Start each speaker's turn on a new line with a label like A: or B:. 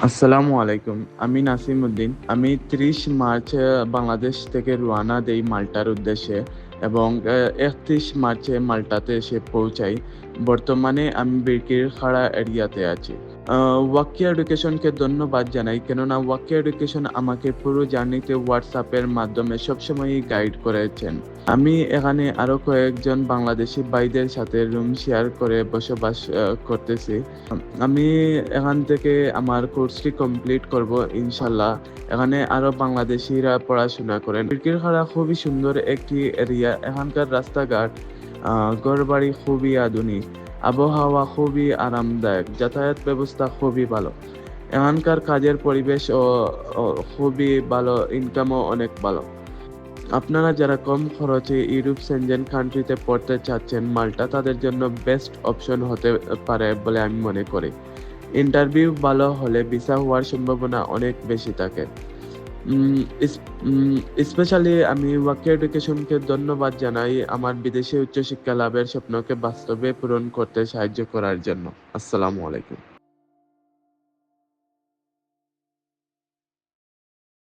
A: আসসালামু আলাইকুম। আমি নাসিমউদ্দিন। আমি ৩০ মার্চ বাংলাদেশ থেকে রওনা দেই মাল্টার উদ্দেশ্যে এবং ৩১ মার্চে মাল্টাতে এসে পৌঁছাই। বর্তমানে আমি বিরকিরখাড়া এরিয়াতে আছি। ওয়াক্কি এডুকেশনকে ধন্যবাদ জানাই, কেননা ওয়াক্কি এডুকেশন আমাকে পুরো জার্নিতে হোয়াটসঅ্যাপের মাধ্যমে সবসময়ই গাইড করেছেন। আমি এখানে আরো কয়েকজন বাংলাদেশি ভাইদের সাথে রুম শেয়ার করে বসবাস করতেছি। আমি এখান থেকে আমার কোর্সটি কমপ্লিট করব ইনশাল্লাহ। এখানে আরো বাংলাদেশিরা পড়াশোনা করেন। বিরকিরখাড়া খুবই সুন্দর একটি এরিয়া। এখানকার রাস্তাঘাট, ঘরবাড়ি খুবই আধুনিক, আবহাওয়া খুবই আরামদায়ক, যাতায়াত ব্যবস্থা খুবই ভালো। এখানকার কাজের পরিবেশ ও খুবই ভালো, ইনকামও অনেক ভালো। আপনারা যারা কম খরচে ইউরোপ সেনজেন কান্ট্রিতে পড়তে চাচ্ছেন, মাল্টা তাদের জন্য বেস্ট অপশন হতে পারে বলে আমি মনে করি। ইন্টারভিউ ভালো হলে ভিসা হওয়ার সম্ভাবনা অনেক বেশি থাকে। স্পেশালি আমি ওয়াক্কি এডুকেশনকে ধন্যবাদ জানাই আমার বিদেশে উচ্চশিক্ষা লাভের স্বপ্নকে বাস্তবে পূরণ করতে সাহায্য করার জন্য। আসসালামু আলাইকুম।